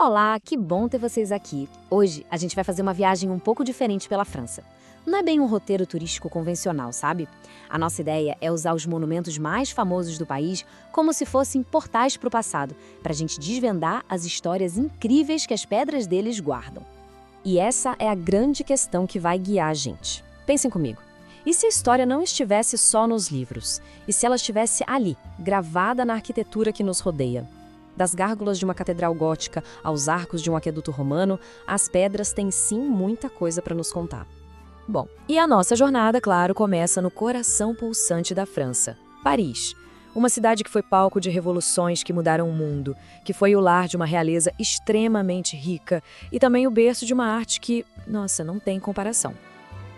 Olá, que bom ter vocês aqui. Hoje a gente vai fazer uma viagem um pouco diferente pela França. Não é bem um roteiro turístico convencional, sabe? A nossa ideia é usar os monumentos mais famosos do país como se fossem portais para o passado, para a gente desvendar as histórias incríveis que as pedras deles guardam. E essa é a grande questão que vai guiar a gente. Pensem comigo. E se a história não estivesse só nos livros? E se ela estivesse ali, gravada na arquitetura que nos rodeia? Das gárgulas de uma catedral gótica aos arcos de um aqueduto romano, as pedras têm sim muita coisa para nos contar. Bom, e a nossa jornada, claro, começa no coração pulsante da França, Paris. Uma cidade que foi palco de revoluções que mudaram o mundo, que foi o lar de uma realeza extremamente rica e também o berço de uma arte que, nossa, não tem comparação.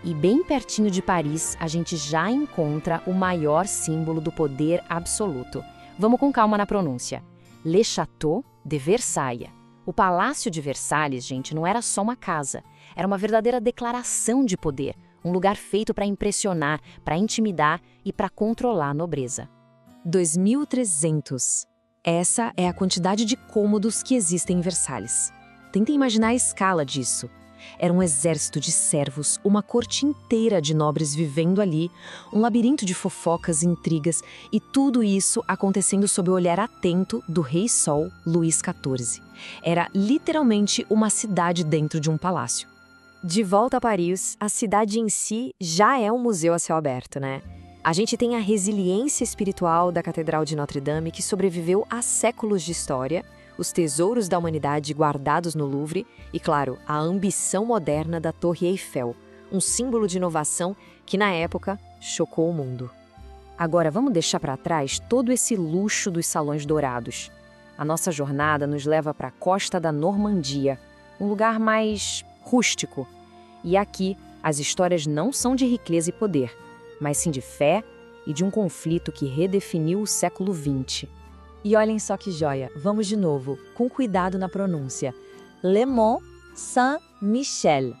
E bem pertinho de Paris, a gente já encontra o maior símbolo do poder absoluto. Vamos com calma na pronúncia. Le Château de Versailles. O Palácio de Versalhes, gente, não era só uma casa. Era uma verdadeira declaração de poder. Um lugar feito para impressionar, para intimidar e para controlar a nobreza. 2.300. Essa é a quantidade de cômodos que existem em Versalhes. Tentem imaginar a escala disso. Era um exército de servos, uma corte inteira de nobres vivendo ali, um labirinto de fofocas e intrigas, e tudo isso acontecendo sob o olhar atento do Rei Sol, Luís XIV. Era literalmente uma cidade dentro de um palácio. De volta a Paris, a cidade em si já é um museu a céu aberto, né? A gente tem a resiliência espiritual da Catedral de Notre-Dame, que sobreviveu a séculos de história, os tesouros da humanidade guardados no Louvre e, claro, a ambição moderna da Torre Eiffel, um símbolo de inovação que, na época, chocou o mundo. Agora, vamos deixar para trás todo esse luxo dos salões dourados. A nossa jornada nos leva para a costa da Normandia, um lugar mais rústico. E aqui, as histórias não são de riqueza e poder, mas sim de fé e de um conflito que redefiniu o século XX. E olhem só que joia, vamos de novo, com cuidado na pronúncia. Le Mont Saint-Michel.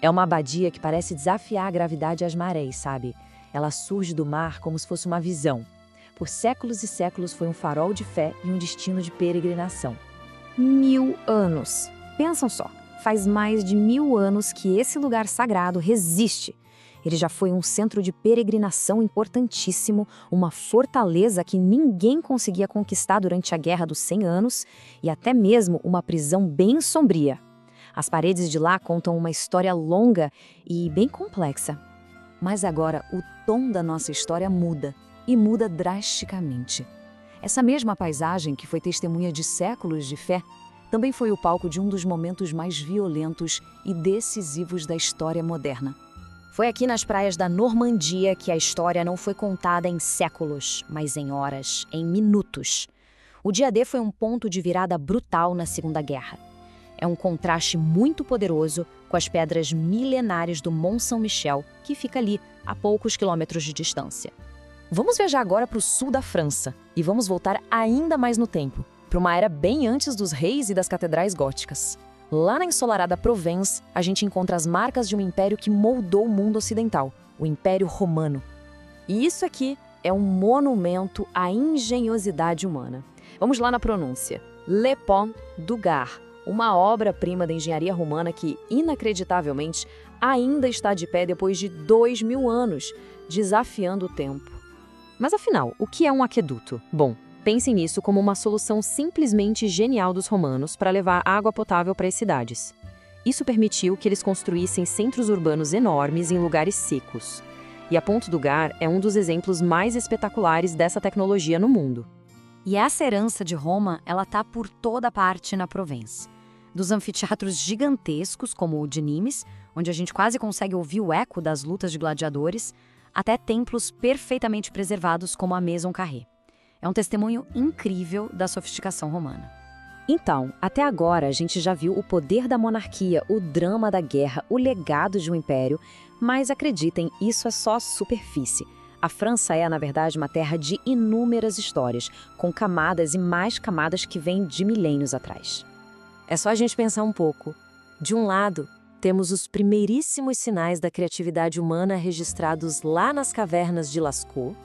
É uma abadia que parece desafiar a gravidade e as marés, sabe? Ela surge do mar como se fosse uma visão. Por séculos e séculos foi um farol de fé e um destino de peregrinação. 1000 anos. Pensam só, faz mais de 1000 anos que esse lugar sagrado resiste. Ele já foi um centro de peregrinação importantíssimo, uma fortaleza que ninguém conseguia conquistar durante a Guerra dos 100 Anos e até mesmo uma prisão bem sombria. As paredes de lá contam uma história longa e bem complexa. Mas agora o tom da nossa história muda, e muda drasticamente. Essa mesma paisagem, que foi testemunha de séculos de fé, também foi o palco de um dos momentos mais violentos e decisivos da história moderna. Foi aqui nas praias da Normandia que a história não foi contada em séculos, mas em horas, em minutos. O dia D foi um ponto de virada brutal na Segunda Guerra. É um contraste muito poderoso com as pedras milenares do Mont Saint-Michel, que fica ali, a poucos quilômetros de distância. Vamos viajar agora para o sul da França e vamos voltar ainda mais no tempo, para uma era bem antes dos reis e das catedrais góticas. Lá na ensolarada Provence, a gente encontra as marcas de um império que moldou o mundo ocidental, o Império Romano. E isso aqui é um monumento à engenhosidade humana. Vamos lá na pronúncia. Le Pont du Gard, uma obra-prima da engenharia romana que, inacreditavelmente, ainda está de pé depois de 2000 anos, desafiando o tempo. Mas afinal, o que é um aqueduto? Bom, pensem nisso como uma solução simplesmente genial dos romanos para levar água potável para as cidades. Isso permitiu que eles construíssem centros urbanos enormes em lugares secos. E a Pont du Gard é um dos exemplos mais espetaculares dessa tecnologia no mundo. E essa herança de Roma, ela tá por toda parte na Provence. Dos anfiteatros gigantescos, como o de Nimes, onde a gente quase consegue ouvir o eco das lutas de gladiadores, até templos perfeitamente preservados como a Maison Carrée. É um testemunho incrível da sofisticação romana. Então, até agora a gente já viu o poder da monarquia, o drama da guerra, o legado de um império, mas acreditem, isso é só superfície. A França é, na verdade, uma terra de inúmeras histórias, com camadas e mais camadas que vêm de milênios atrás. É só a gente pensar um pouco. De um lado, temos os primeiríssimos sinais da criatividade humana registrados lá nas cavernas de Lascaux.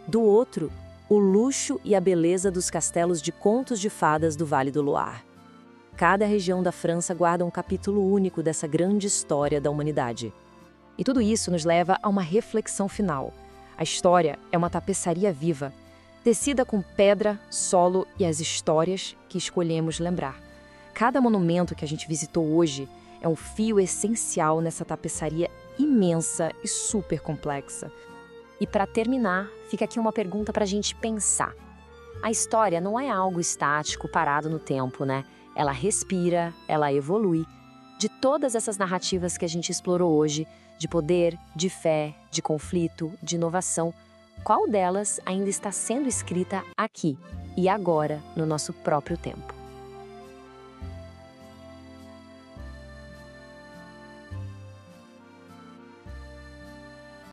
Do outro, o luxo e a beleza dos castelos de contos de fadas do Vale do Loire. Cada região da França guarda um capítulo único dessa grande história da humanidade. E tudo isso nos leva a uma reflexão final. A história é uma tapeçaria viva, tecida com pedra, solo e as histórias que escolhemos lembrar. Cada monumento que a gente visitou hoje é um fio essencial nessa tapeçaria imensa e super complexa. E para terminar, fica aqui uma pergunta para a gente pensar. A história não é algo estático, parado no tempo, né? Ela respira, ela evolui. De todas essas narrativas que a gente explorou hoje, de poder, de fé, de conflito, de inovação, qual delas ainda está sendo escrita aqui e agora, no nosso próprio tempo?